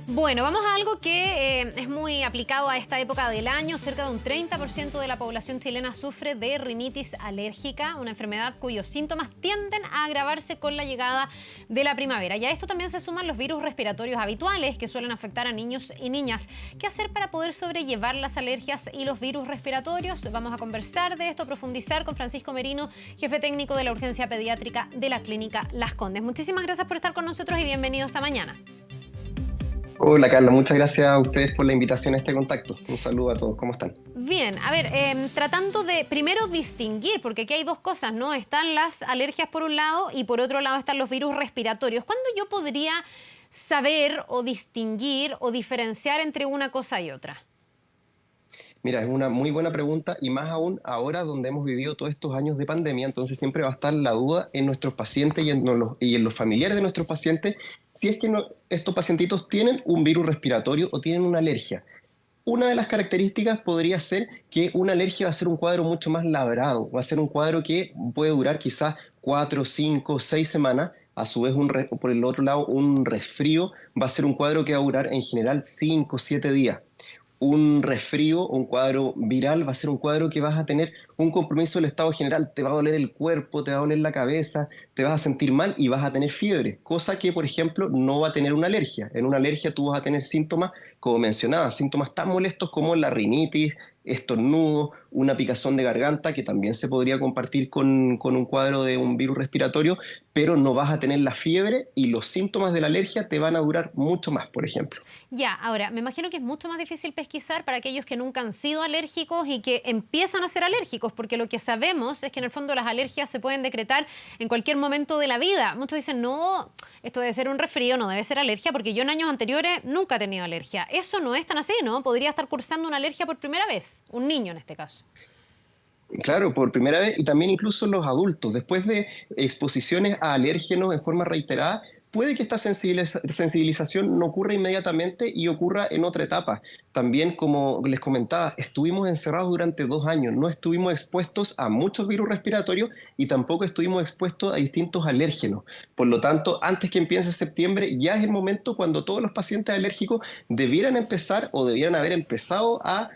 Bueno, vamos a algo que es muy aplicado a esta época del año. Cerca de un 30% de la población chilena sufre de rinitis alérgica, una enfermedad cuyos síntomas tienden a agravarse con la llegada de la primavera. Y a esto también se suman los virus respiratorios habituales que suelen afectar a niños y niñas. ¿Qué hacer para poder sobrellevar las alergias y los virus respiratorios? Vamos a conversar de esto, profundizar con Francisco Merino, jefe técnico de la urgencia pediátrica de la Clínica Las Condes. Muchísimas gracias por estar con nosotros y bienvenido esta mañana. Hola Carla, muchas gracias a ustedes por la invitación a este contacto. Un saludo a todos, ¿cómo están? Bien, a ver, tratando de primero distinguir, porque aquí hay dos cosas, ¿no? Están las alergias por un lado y por otro lado están los virus respiratorios. ¿Cuándo yo podría saber o distinguir o diferenciar entre una cosa y otra? Mira, es una muy buena pregunta y más aún ahora donde hemos vivido todos estos años de pandemia, entonces siempre va a estar la duda en nuestros pacientes y en los familiares de nuestros pacientes si es que estos pacientitos tienen un virus respiratorio o tienen una alergia. Una de las características podría ser que una alergia va a ser un cuadro mucho más labrado, va a ser un cuadro que puede durar quizás 4, 5, 6 semanas. A su vez, por el otro lado, un resfrío va a ser un cuadro que va a durar en general 5, 7 días. Un resfrío o un cuadro viral va a ser un cuadro que vas a tener un compromiso del estado general. Te va a doler el cuerpo, te va a doler la cabeza, te vas a sentir mal y vas a tener fiebre, cosa que, por ejemplo, no va a tener una alergia. En una alergia tú vas a tener síntomas, como mencionaba, síntomas tan molestos como la rinitis, estornudo, una picazón de garganta, que también se podría compartir con un cuadro de un virus respiratorio, pero no vas a tener la fiebre y los síntomas de la alergia te van a durar mucho más, por ejemplo. Ya, ahora, me imagino que es mucho más difícil pesquisar para aquellos que nunca han sido alérgicos y que empiezan a ser alérgicos, porque lo que sabemos es que en el fondo las alergias se pueden decretar en cualquier momento de la vida. Muchos dicen, no, esto debe ser un resfrío, no debe ser alergia, porque yo en años anteriores nunca he tenido alergia. Eso no es tan así, ¿no? Podría estar cursando una alergia por primera vez, un niño en este caso. Claro, por primera vez y también incluso los adultos, después de exposiciones a alérgenos en forma reiterada, puede que esta sensibilización no ocurra inmediatamente y ocurra en otra etapa. También, como les comentaba, estuvimos encerrados durante 2 años, no estuvimos expuestos a muchos virus respiratorios y tampoco estuvimos expuestos a distintos alérgenos. Por lo tanto, antes que empiece septiembre, ya es el momento cuando todos los pacientes alérgicos debieran empezar o debieran haber empezado a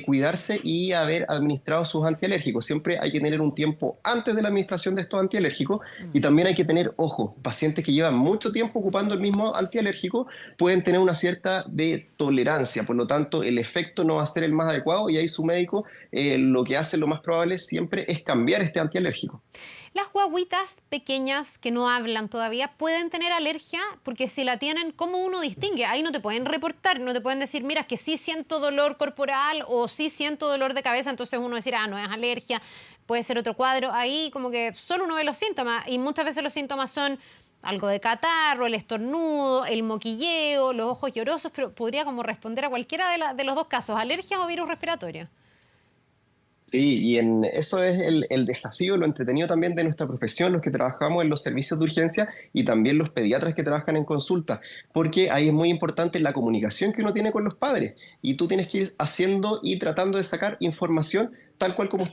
cuidarse y haber administrado sus antialérgicos. Siempre hay que tener un tiempo antes de la administración de estos antialérgicos y también hay que tener, ojo, pacientes que llevan mucho tiempo ocupando el mismo antialérgico pueden tener una cierta de tolerancia, por lo tanto el efecto no va a ser el más adecuado y ahí su médico lo que hace lo más probable siempre es cambiar este antialérgico. Las guagüitas pequeñas que no hablan todavía pueden tener alergia, porque si la tienen, ¿cómo uno distingue? Ahí no te pueden reportar, no te pueden decir, mira, es que sí siento dolor corporal o sí siento dolor de cabeza, entonces uno decir, ah, no es alergia, puede ser otro cuadro. Ahí como que solo uno ve los síntomas y muchas veces los síntomas son algo de catarro, el estornudo, el moquilleo, los ojos llorosos, pero podría como responder a cualquiera de los dos casos, alergias o virus respiratorio. Sí, y eso es el desafío, lo entretenido también de nuestra profesión, los que trabajamos en los servicios de urgencia y también los pediatras que trabajan en consulta, porque ahí es muy importante la comunicación que uno tiene con los padres y tú tienes que ir haciendo y tratando de sacar información tal cual como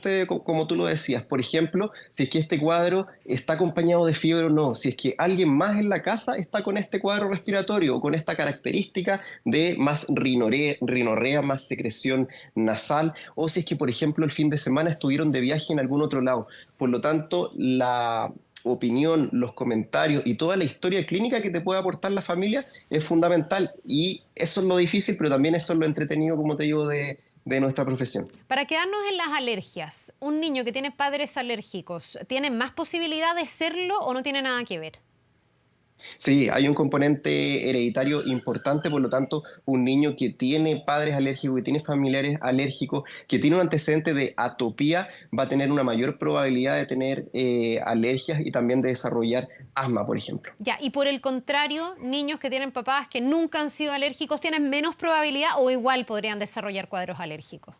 como tú lo decías. Por ejemplo, si es que este cuadro está acompañado de fiebre o no, si es que alguien más en la casa está con este cuadro respiratorio o con esta característica de más rinorrea, más secreción nasal, o si es que, por ejemplo, el fin de semana estuvieron de viaje en algún otro lado. Por lo tanto, la opinión, los comentarios y toda la historia clínica que te puede aportar la familia es fundamental. Y eso es lo difícil, pero también eso es lo entretenido, como te digo, de nuestra profesión. Para quedarnos en las alergias, ¿un niño que tiene padres alérgicos tiene más posibilidad de serlo o no tiene nada que ver? Sí, hay un componente hereditario importante, por lo tanto, un niño que tiene padres alérgicos, que tiene familiares alérgicos, que tiene un antecedente de atopía, va a tener una mayor probabilidad de tener alergias y también de desarrollar asma, por ejemplo. Ya, y por el contrario, niños que tienen papás que nunca han sido alérgicos tienen menos probabilidad o igual podrían desarrollar cuadros alérgicos.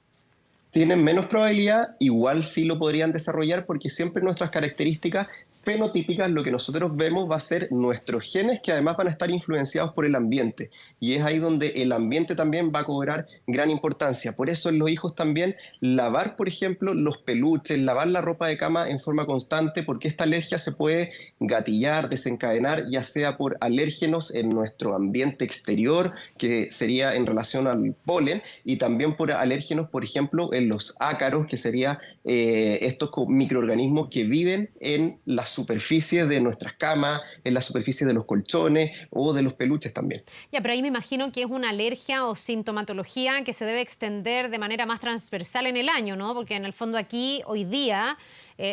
Tienen menos probabilidad, igual sí lo podrían desarrollar porque siempre nuestras características fenotípicas, lo que nosotros vemos va a ser nuestros genes que además van a estar influenciados por el ambiente. Y es ahí donde el ambiente también va a cobrar gran importancia. Por eso en los hijos también lavar, por ejemplo, los peluches, lavar la ropa de cama en forma constante, porque esta alergia se puede gatillar, desencadenar, ya sea por alérgenos en nuestro ambiente exterior, que sería en relación al polen, y también por alérgenos, por ejemplo, en los ácaros, que sería estos microorganismos que viven en la superficie de nuestras camas, en la superficie de los colchones o de los peluches también. Ya, pero ahí me imagino que es una alergia o sintomatología que se debe extender de manera más transversal en el año, ¿no? Porque en el fondo aquí, hoy día,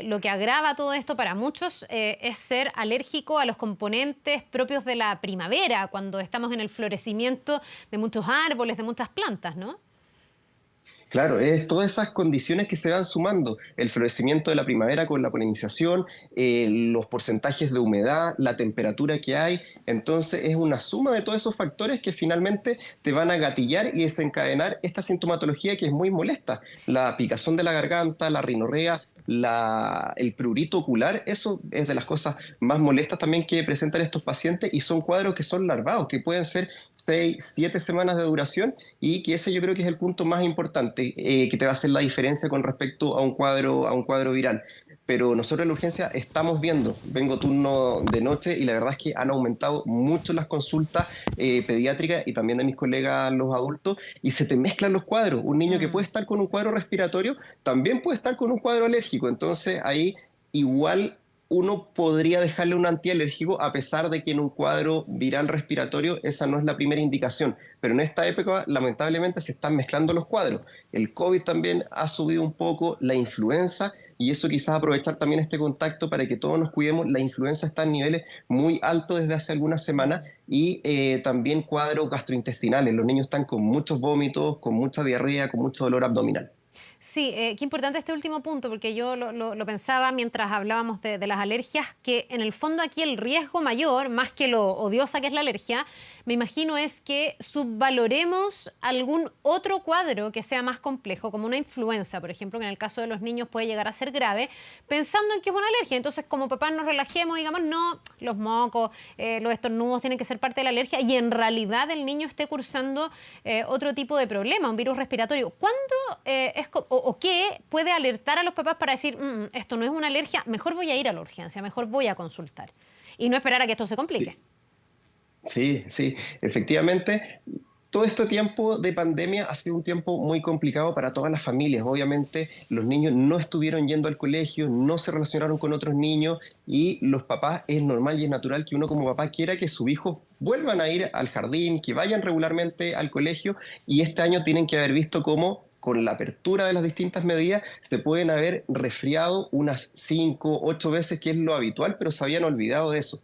lo que agrava todo esto para muchos es ser alérgico a los componentes propios de la primavera, cuando estamos en el florecimiento de muchos árboles, de muchas plantas, ¿no? Claro, es todas esas condiciones que se van sumando, el florecimiento de la primavera con la polinización, los porcentajes de humedad, la temperatura que hay, entonces es una suma de todos esos factores que finalmente te van a gatillar y desencadenar esta sintomatología que es muy molesta, la picazón de la garganta, la rinorrea, el prurito ocular, eso es de las cosas más molestas también que presentan estos pacientes y son cuadros que son larvados, que pueden ser 6, 7 semanas de duración y que ese yo creo que es el punto más importante que te va a hacer la diferencia con respecto a un cuadro viral. Pero nosotros en la urgencia estamos viendo, vengo turno de noche y la verdad es que han aumentado mucho las consultas pediátricas y también de mis colegas los adultos y se te mezclan los cuadros. Un niño que puede estar con un cuadro respiratorio también puede estar con un cuadro alérgico. Entonces ahí igual uno podría dejarle un antialérgico a pesar de que en un cuadro viral respiratorio esa no es la primera indicación. Pero en esta época lamentablemente se están mezclando los cuadros. El COVID también ha subido un poco, la influenza, y eso quizás aprovechar también este contacto para que todos nos cuidemos. La influenza está en niveles muy altos desde hace algunas semanas y también cuadros gastrointestinales. Los niños están con muchos vómitos, con mucha diarrea, con mucho dolor abdominal. Sí, qué importante este último punto, porque yo lo pensaba mientras hablábamos de las alergias, que en el fondo aquí el riesgo mayor, más que lo odiosa que es la alergia, me imagino es que subvaloremos algún otro cuadro que sea más complejo, como una influenza, por ejemplo, que en el caso de los niños puede llegar a ser grave, pensando en que es una alergia. Entonces, como papás nos relajemos y digamos, no, los mocos, los estornudos tienen que ser parte de la alergia y en realidad el niño esté cursando otro tipo de problema, un virus respiratorio. ¿Cuándo o qué puede alertar a los papás para decir, esto no es una alergia, mejor voy a ir a la urgencia, mejor voy a consultar y no esperar a que esto se complique? Sí, sí, efectivamente. Todo este tiempo de pandemia ha sido un tiempo muy complicado para todas las familias. Obviamente los niños no estuvieron yendo al colegio, no se relacionaron con otros niños y los papás, es normal y es natural que uno como papá quiera que sus hijos vuelvan a ir al jardín, que vayan regularmente al colegio y este año tienen que haber visto cómo con la apertura de las distintas medidas se pueden haber resfriado unas 5, 8 veces, que es lo habitual, pero se habían olvidado de eso.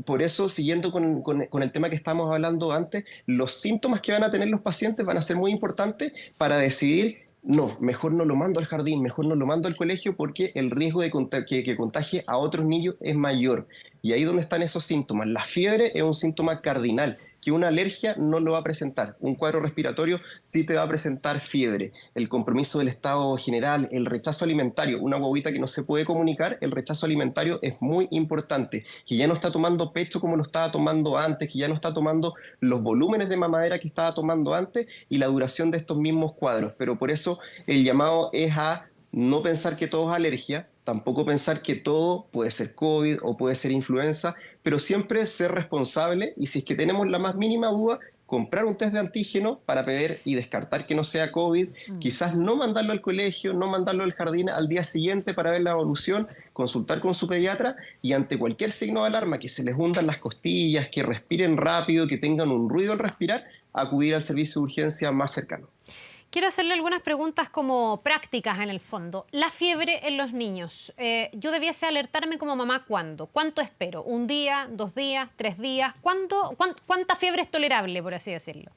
Por eso, siguiendo con el tema que estábamos hablando antes, los síntomas que van a tener los pacientes van a ser muy importantes para decidir, no, mejor no lo mando al jardín, mejor no lo mando al colegio porque el riesgo de que contagie a otros niños es mayor. Y ahí donde están esos síntomas. La fiebre es un síntoma cardinal, que una alergia no lo va a presentar. Un cuadro respiratorio sí te va a presentar fiebre. El compromiso del estado general, el rechazo alimentario, una guaguita que no se puede comunicar, el rechazo alimentario es muy importante, que ya no está tomando pecho como lo estaba tomando antes, que ya no está tomando los volúmenes de mamadera que estaba tomando antes y la duración de estos mismos cuadros. Pero por eso el llamado es a no pensar que todo es alergia, tampoco pensar que todo puede ser COVID o puede ser influenza, pero siempre ser responsable y si es que tenemos la más mínima duda, comprar un test de antígeno para ver y descartar que no sea COVID, quizás no mandarlo al colegio, no mandarlo al jardín al día siguiente para ver la evolución, consultar con su pediatra y ante cualquier signo de alarma, que se les hundan las costillas, que respiren rápido, que tengan un ruido al respirar, acudir al servicio de urgencia más cercano. Quiero hacerle algunas preguntas como prácticas en el fondo. La fiebre en los niños. Yo debiese alertarme como mamá ¿cuándo? ¿Cuánto espero? ¿Un día, 2 días, 3 días? ¿Cuánta fiebre es tolerable, por así decirlo?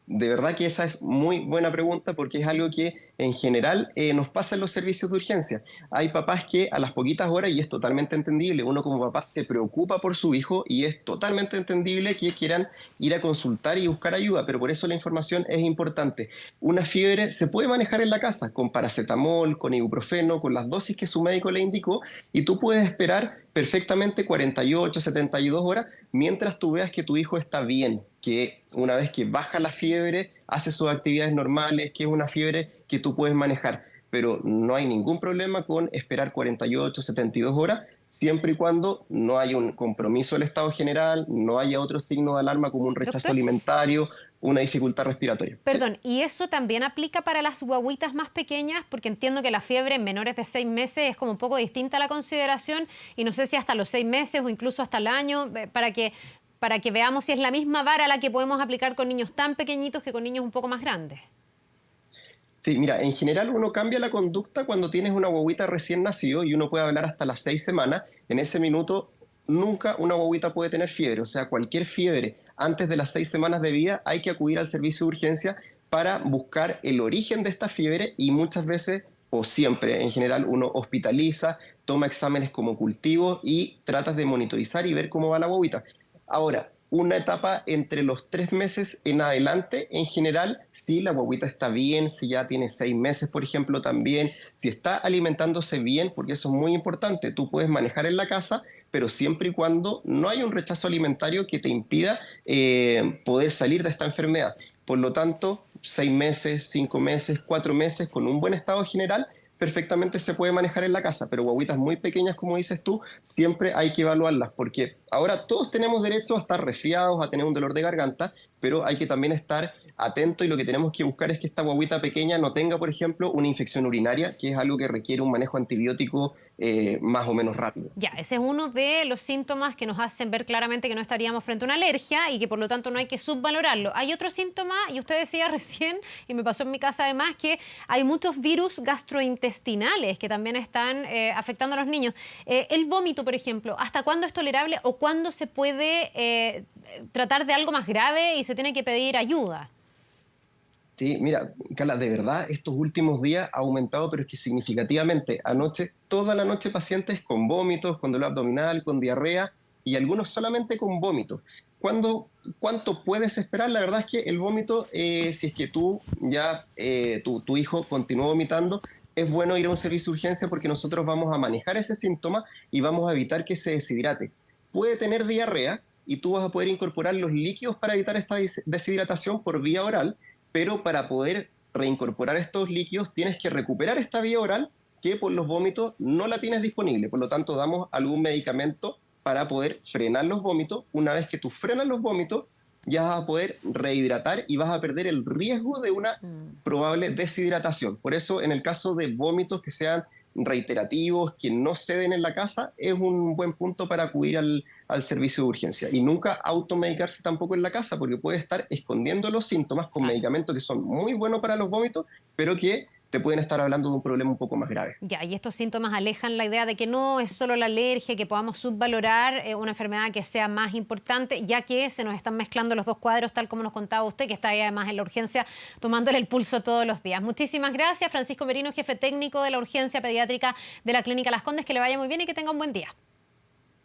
De verdad que esa es muy buena pregunta porque es algo que en general nos pasa en los servicios de urgencia. Hay papás que a las poquitas horas, y es totalmente entendible, uno como papá se preocupa por su hijo y es totalmente entendible que quieran ir a consultar y buscar ayuda, pero por eso la información es importante. Una fiebre se puede manejar en la casa con paracetamol, con ibuprofeno, con las dosis que su médico le indicó y tú puedes esperar perfectamente 48, 72 horas mientras tú veas que tu hijo está bien, que una vez que baja la fiebre, hace sus actividades normales, que es una fiebre que tú puedes manejar. Pero no hay ningún problema con esperar 48, 72 horas, siempre y cuando no haya un compromiso del estado general, no haya otro signo de alarma como un rechazo Doctor. alimentario, una dificultad respiratoria. ¿Sí? Perdón, ¿y eso también aplica para las guaguitas más pequeñas? Porque entiendo que la fiebre en menores de 6 meses es como un poco distinta a la consideración y no sé si hasta los 6 meses o incluso hasta el año, para que veamos si es la misma vara la que podemos aplicar con niños tan pequeñitos que con niños un poco más grandes. Sí, mira, en general uno cambia la conducta cuando tienes una guaguita recién nacido y uno puede hablar hasta las 6 semanas. En ese minuto nunca una guaguita puede tener fiebre, o sea, cualquier fiebre antes de las 6 semanas de vida hay que acudir al servicio de urgencia para buscar el origen de esta fiebre y muchas veces o siempre en general uno hospitaliza, toma exámenes como cultivo y tratas de monitorizar y ver cómo va la guaguita. Ahora, una etapa entre los 3 meses en adelante, en general, si la guaguita está bien, si ya tiene 6 meses, por ejemplo, también, si está alimentándose bien, porque eso es muy importante, tú puedes manejar en la casa, pero siempre y cuando no haya un rechazo alimentario que te impida poder salir de esta enfermedad. Por lo tanto, 6 meses, 5 meses, 4 meses, con un buen estado general, perfectamente se puede manejar en la casa, pero guaguitas muy pequeñas, como dices tú, siempre hay que evaluarlas, porque ahora todos tenemos derecho a estar resfriados, a tener un dolor de garganta, pero hay que también estar atentos y lo que tenemos que buscar es que esta guaguita pequeña no tenga, por ejemplo, una infección urinaria, que es algo que requiere un manejo antibiótico más o menos rápido. Ya, ese es uno de los síntomas que nos hacen ver claramente que no estaríamos frente a una alergia y que por lo tanto no hay que subvalorarlo. Hay otro síntoma, y usted decía recién, y me pasó en mi casa además, que hay muchos virus gastrointestinales que también están afectando a los niños. El vómito, por ejemplo, ¿hasta cuándo es tolerable o cuándo se puede tratar de algo más grave y se tiene que pedir ayuda? Sí, mira, Carla, de verdad, estos últimos días ha aumentado, pero es que significativamente. Anoche, toda la noche pacientes con vómitos, con dolor abdominal, con diarrea y algunos solamente con vómitos. ¿Cuánto puedes esperar? La verdad es que el vómito, si es que tú ya, tu hijo continúa vomitando, es bueno ir a un servicio de urgencia porque nosotros vamos a manejar ese síntoma y vamos a evitar que se deshidrate. Puede tener diarrea y tú vas a poder incorporar los líquidos para evitar esta deshidratación por vía oral, pero para poder reincorporar estos líquidos tienes que recuperar esta vía oral que por los vómitos no la tienes disponible. Por lo tanto, damos algún medicamento para poder frenar los vómitos. Una vez que tú frenas los vómitos, ya vas a poder rehidratar y vas a perder el riesgo de una probable deshidratación. Por eso, en el caso de vómitos que sean reiterativos, que no ceden en la casa, es un buen punto para acudir al servicio de urgencia. Y nunca automedicarse tampoco en la casa, porque puede estar escondiendo los síntomas con medicamentos que son muy buenos para los vómitos, pero que te pueden estar hablando de un problema un poco más grave. Ya, y estos síntomas alejan la idea de que no es solo la alergia, que podamos subvalorar una enfermedad que sea más importante, ya que se nos están mezclando los dos cuadros, tal como nos contaba usted, que está ahí además en la urgencia tomándole el pulso todos los días. Muchísimas gracias, Francisco Merino, jefe técnico de la urgencia pediátrica de la Clínica Las Condes. Que le vaya muy bien y que tenga un buen día.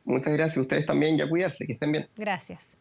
Muchas gracias a ustedes también y a cuidarse, que estén bien. Gracias.